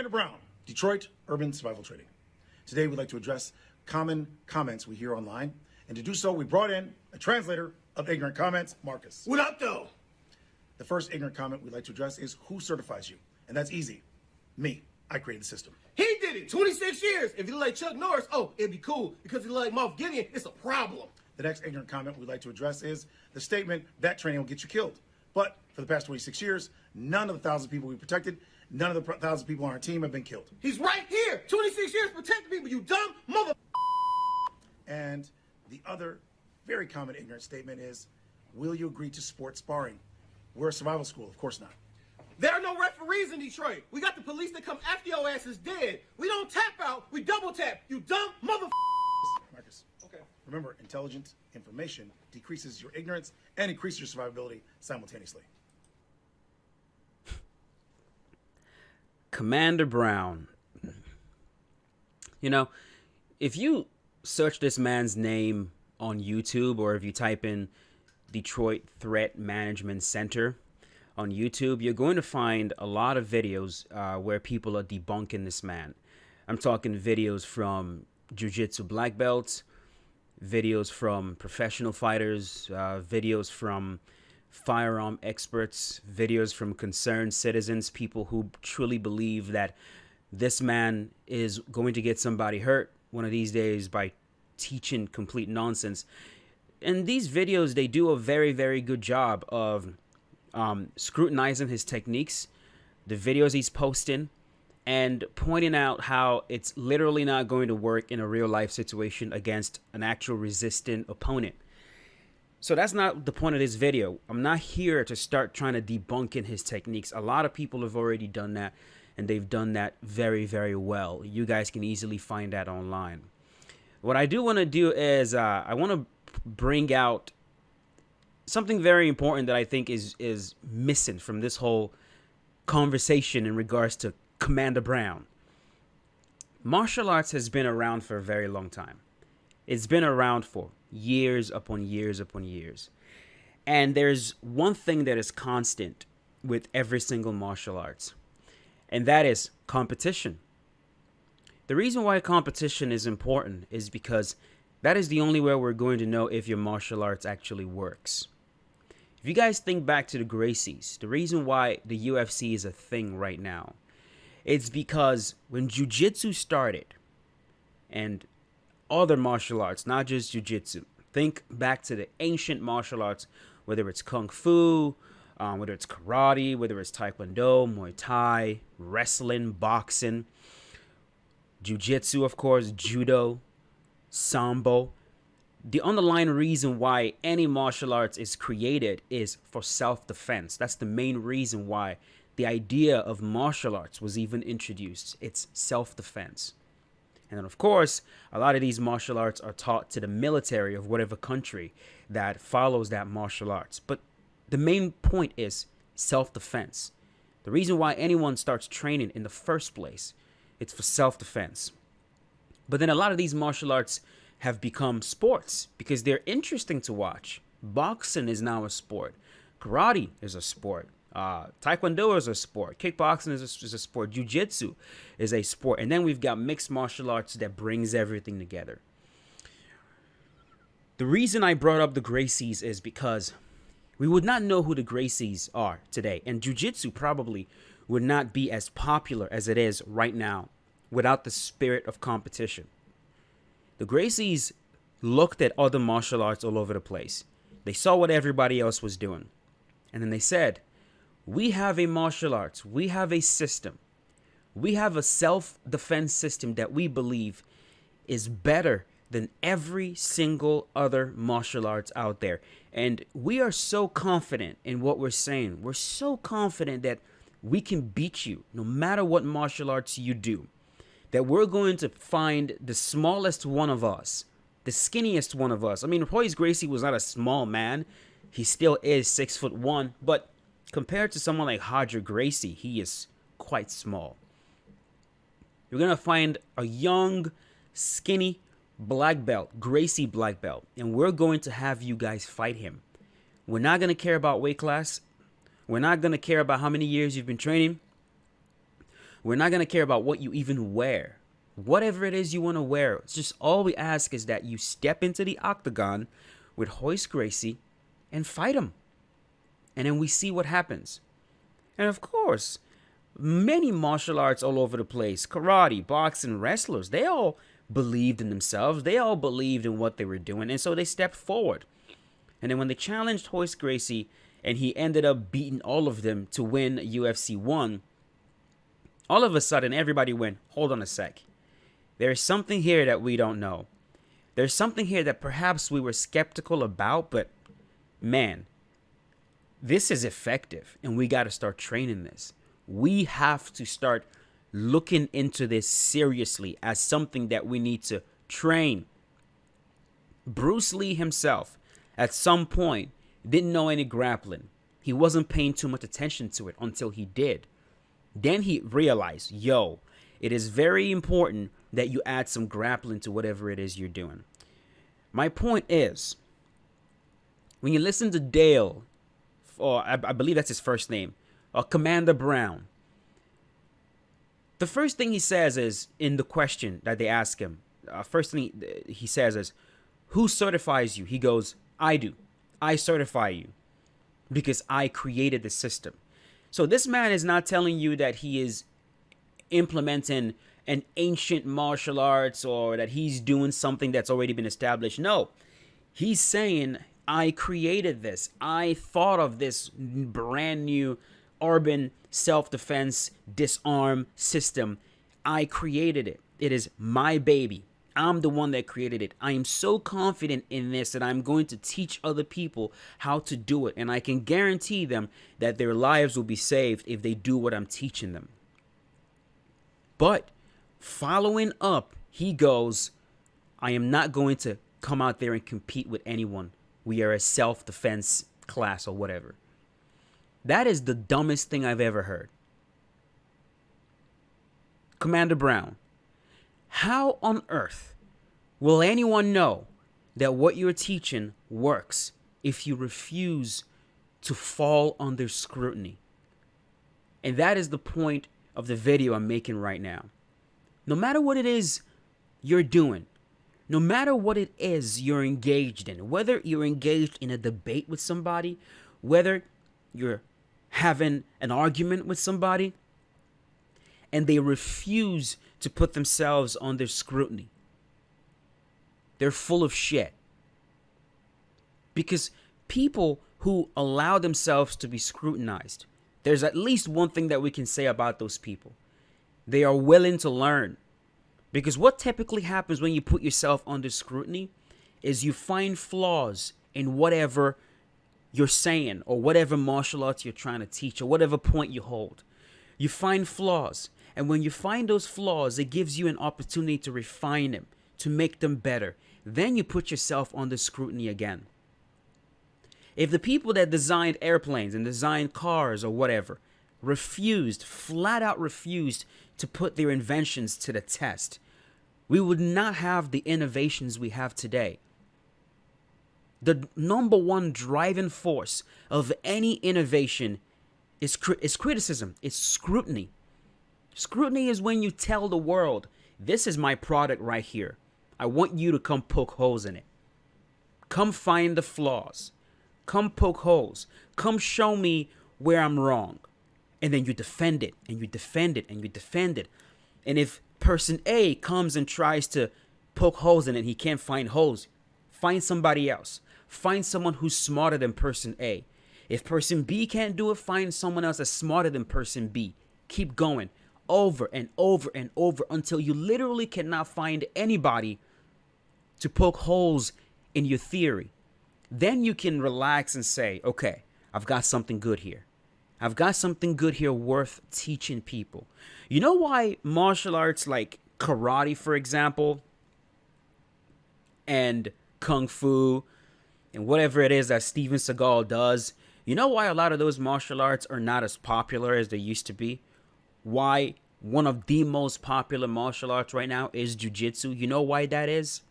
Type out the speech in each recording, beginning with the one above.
Brown, Detroit Urban Survival Trading. Today we'd like to address common comments we hear online, and to do so we brought in a translator of ignorant comments, Marcus. What up, though? The first ignorant comment we'd like to address is who certifies you? And that's easy. Me. I created the system. He did it. 26 years. If you look like Chuck Norris, oh, it'd be cool. Because if you look like Moff Gideon, it's a problem. The next ignorant comment we'd like to address is the statement that training will get you killed. But for the past 26 years, none of the thousands of people we protected, none of the thousands of people on our team have been killed. He's right here. 26 years protecting people, you dumb mother. And the other very common ignorant statement is, will you agree to sports sparring? We're a survival school. Of course not. There are no referees in Detroit. We got the police that come after your ass is dead. We don't tap out, we double tap. You dumb mother. Marcus. Okay. Remember, intelligent information decreases your ignorance and increases your survivability simultaneously. Commander Brown. You know, if you search this man's name on YouTube, or if you type in Detroit Threat Management Center on YouTube, you're going to find a lot of videos where people are debunking this man. I'm talking videos from jiu-jitsu black belts, videos from professional fighters, videos from firearm experts, videos from concerned citizens, people who truly believe that this man is going to get somebody hurt one of these days by teaching complete nonsense. And these videos, they do a very, very good job of scrutinizing his techniques, the videos he's posting, and pointing out how it's literally not going to work in a real life situation against an actual resistant opponent. So that's not the point of this video. I'm not here to start trying to debunking his techniques. A lot of people have already done that, and they've done that very, very well. You guys can easily find that online. What I do want to do is I want to bring out something very important that I think is missing from this whole conversation in regards to Commander Brown. Martial arts has been around for a very long time. It's been around for years upon years upon years. And there's one thing that is constant with every single martial arts, and that is competition. The reason why competition is important is because that is the only way we're going to know if your martial arts actually works. If you guys think back to the Gracies, the reason why the UFC is a thing right now, it's because when jiu-jitsu started, and other martial arts, not just jiu-jitsu, think back to the ancient martial arts, whether it's kung fu, whether it's karate, whether it's taekwondo, muay thai, wrestling, boxing, jiu-jitsu, of course, judo, sambo. The underlying reason why any martial arts is created is for self-defense. That's the main reason why the idea of martial arts was even introduced. It's self-defense. And then, of course, a lot of these martial arts are taught to the military of whatever country that follows that martial arts. But the main point is self-defense. The reason why anyone starts training in the first place, it's for self-defense. But then a lot of these martial arts have become sports because they're interesting to watch. Boxing is now a sport. Karate is a sport. Taekwondo is a sport. Kickboxing is a sport. Jiu-jitsu is a sport. And then we've got mixed martial arts that brings everything together. The reason I brought up the Gracies is because we would not know who the Gracies are today. And jiu-jitsu probably would not be as popular as it is right now without the spirit of competition. The Gracies looked at other martial arts all over the place. They saw what everybody else was doing. And then they said, we have a martial arts. We have a system. We have a self-defense system that we believe is better than every single other martial arts out there. And we are so confident in what we're saying. We're so confident that we can beat you no matter what martial arts you do. That we're going to find the smallest one of us, the skinniest one of us. I mean, Royce Gracie was not a small man. He still is 6'1", but compared to someone like Roger Gracie, he is quite small. You're going to find a young, skinny black belt, Gracie black belt, and we're going to have you guys fight him. We're not going to care about weight class. We're not going to care about how many years you've been training. We're not going to care about what you even wear. Whatever it is you want to wear. It's just all we ask is that you step into the octagon with Royce Gracie and fight him. And then we see what happens. And of course, many martial arts all over the place, karate, boxing, wrestlers, they all believed in themselves. They all believed in what they were doing. And so they stepped forward. And then when they challenged Royce Gracie and he ended up beating all of them to win UFC 1, all of a sudden everybody went, hold on a sec. There's something here that we don't know. There's something here that perhaps we were skeptical about, but man, this is effective and we got to start training this. We have to start looking into this seriously as something that we need to train. Bruce Lee himself, at some point, didn't know any grappling. He wasn't paying too much attention to it until he did. Then he realized, yo, it is very important that you add some grappling to whatever it is you're doing. My point is, when you listen to Dale, or I believe that's his first name, Commander Brown, the first thing he says is, in the question that they ask him, first thing he says is, who certifies you? He goes, I do. I certify you because I created the system. So this man is not telling you that he is implementing an ancient martial arts or that he's doing something that's already been established. No, he's saying, I created this. I thought of this brand new urban self-defense disarm system. I created it. It is my baby. I'm the one that created it. I am so confident in this that I'm going to teach other people how to do it. And I can guarantee them that their lives will be saved if they do what I'm teaching them. But following up, he goes, I am not going to come out there and compete with anyone. We are a self-defense class or whatever. That is the dumbest thing I've ever heard. Commander Brown, how on earth will anyone know that what you're teaching works if you refuse to fall under scrutiny? And that is the point of the video I'm making right now. No matter what it is you're doing, no matter what it is you're engaged in, whether you're engaged in a debate with somebody, whether you're having an argument with somebody, and they refuse to put themselves under scrutiny, they're full of shit. Because people who allow themselves to be scrutinized, there's at least one thing that we can say about those people. They are willing to learn. Because what typically happens when you put yourself under scrutiny is you find flaws in whatever you're saying or whatever martial arts you're trying to teach or whatever point you hold. You find flaws. And when you find those flaws, it gives you an opportunity to refine them, to make them better. Then you put yourself under scrutiny again. If the people that designed airplanes and designed cars or whatever flat out refused to put their inventions to the test, we would not have the innovations we have today. The number one driving force of any innovation is criticism. It's scrutiny. Scrutiny is when you tell the world, this is my product right here. I want you to come poke holes in it. Come find the flaws. Come poke holes. Come show me where I'm wrong. And then you defend it, and you defend it, and you defend it. And if person A comes and tries to poke holes in it and he can't find holes, find somebody else. Find someone who's smarter than person A. If person B can't do it, find someone else that's smarter than person B. Keep going over and over and over until you literally cannot find anybody to poke holes in your theory. Then you can relax and say, okay, I've got something good here. I've got something good here worth teaching people. You know why martial arts like karate, for example, and kung fu, and whatever it is that Steven Seagal does, you know why a lot of those martial arts are not as popular as they used to be? Why one of the most popular martial arts right now is jiu-jitsu? You know why that is?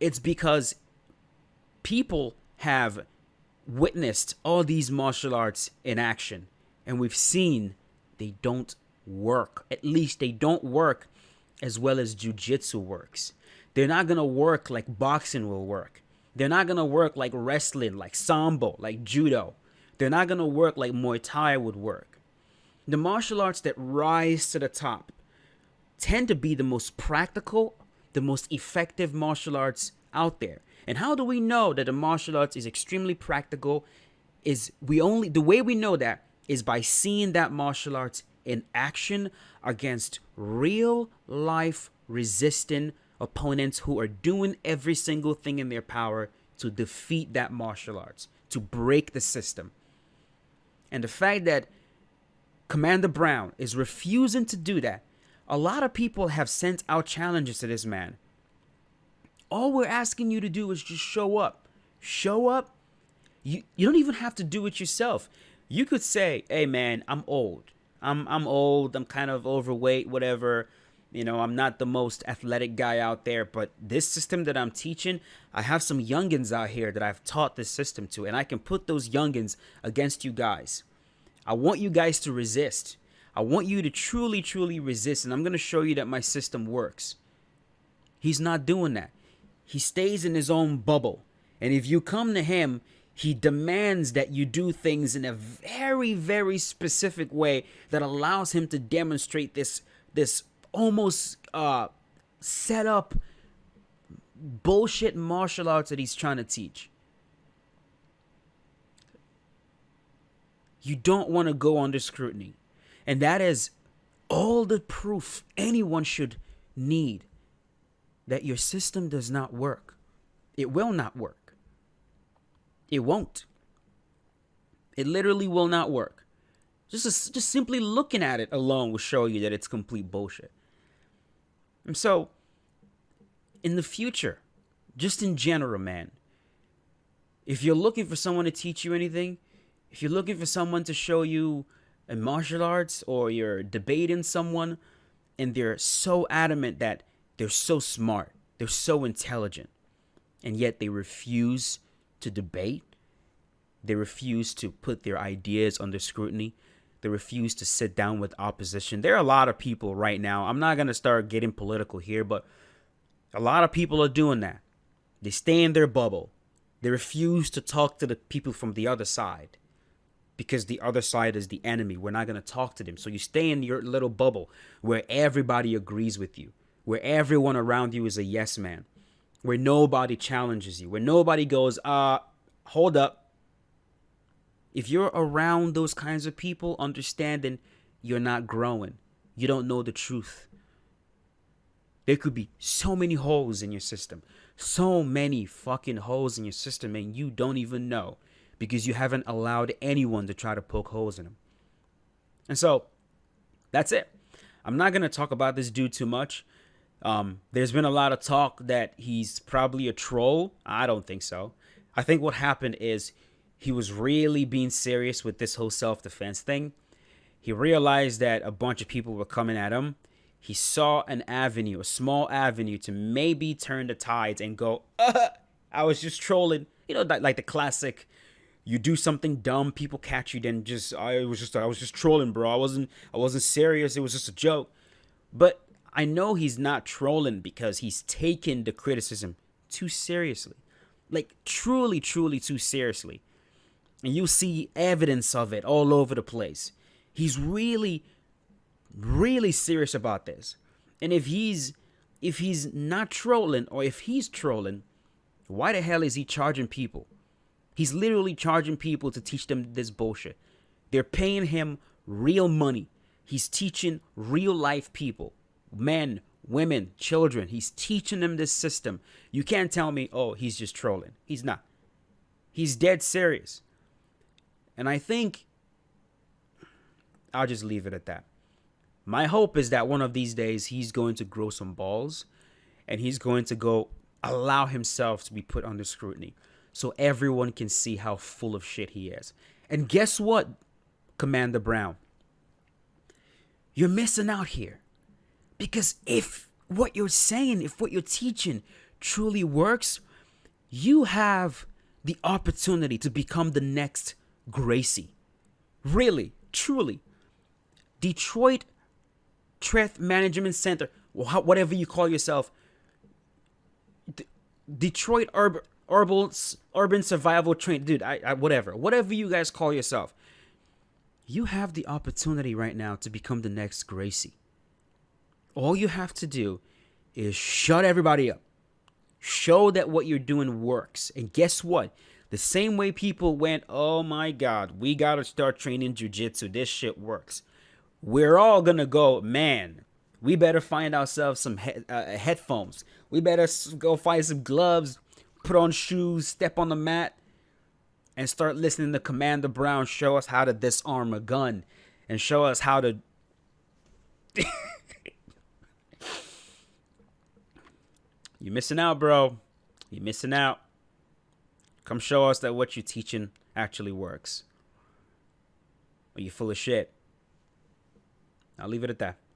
It's because people have witnessed all these martial arts in action, and we've seen they don't work. At least they don't work as well as jiu-jitsu works. They're not going to work like boxing will work. They're not going to work like wrestling, like sambo, like judo. They're not going to work like Muay Thai would work. The martial arts that rise to the top tend to be the most practical, the most effective martial arts out there. And how do we know that the martial arts is extremely practical? The way we know that is by seeing that martial arts in action against real life resistant opponents who are doing every single thing in their power to defeat that martial arts, to break the system. And the fact that Commander Brown is refusing to do that, a lot of people have sent out challenges to this man. All we're asking you to do is just show up. Show up. You don't even have to do it yourself. You could say, hey man, I'm old. I'm old. I'm kind of overweight, whatever. You know, I'm not the most athletic guy out there, but this system that I'm teaching, I have some youngins out here that I've taught this system to, and I can put those youngins against you guys. I want you guys to resist. I want you to truly, truly resist, and I'm going to show you that my system works. He's not doing that. He stays in his own bubble, and if you come to him, he demands that you do things in a very, very specific way that allows him to demonstrate this almost set up bullshit martial arts that he's trying to teach. You don't want to go under scrutiny. And that is all the proof anyone should need that your system does not work. It will not work. It won't. It literally will not work. Just simply looking at it alone will show you that it's complete bullshit. And so, in the future, just in general, man, if you're looking for someone to teach you anything, if you're looking for someone to show you a martial arts, or you're debating someone and they're so adamant that they're so smart, they're so intelligent, and yet they refuse to debate, they refuse to put their ideas under scrutiny, they refuse to sit down with opposition. There are a lot of people right now, I'm not going to start getting political here, but a lot of people are doing that. They stay in their bubble. They refuse to talk to the people from the other side because the other side is the enemy. We're not going to talk to them. So you stay in your little bubble where everybody agrees with you, where everyone around you is a yes man, where nobody challenges you, where nobody goes, hold up. If you're around those kinds of people, understanding you're not growing, you don't know the truth. There could be so many holes in your system, so many fucking holes in your system, and you don't even know because you haven't allowed anyone to try to poke holes in them. And so that's it. I'm not going to talk about this dude too much. There's been a lot of talk that he's probably a troll. I don't think so. I think what happened is he was really being serious with this whole self-defense thing. He realized that a bunch of people were coming at him. He saw an avenue, a small avenue to maybe turn the tides and go, I was just trolling. You know, like the classic, you do something dumb, people catch you, then I was just trolling, bro. I wasn't serious. It was just a joke. But I know he's not trolling because he's taken the criticism too seriously. Like truly, truly too seriously. And you see evidence of it all over the place. He's really, really serious about this. And if he's not trolling, or if he's trolling, why the hell is he charging people? He's literally charging people to teach them this bullshit. They're paying him real money. He's teaching real life people, men, women, children. He's teaching them this system. You can't tell me, oh, he's just trolling. He's not. He's dead serious. And I think I'll just leave it at that. My hope is that one of these days he's going to grow some balls and he's going to go allow himself to be put under scrutiny so everyone can see how full of shit he is. And guess what, Commander Brown? You're missing out here. Because if what you're saying, if what you're teaching truly works, you have the opportunity to become the next Gracie. Really, truly. Detroit Threat Management Center, whatever you call yourself. Detroit Urban Survival Train, dude, whatever you guys call yourself. You have the opportunity right now to become the next Gracie. All you have to do is shut everybody up. Show that what you're doing works. And guess what? The same way people went, oh my God, we got to start training jiu-jitsu. This shit works. We're all going to go, man, we better find ourselves some headphones. We better go find some gloves, put on shoes, step on the mat, and start listening to Commander Brown show us how to disarm a gun and show us how to... You're missing out, bro. You're missing out. Come show us that what you're teaching actually works. Or you're full of shit. I'll leave it at that.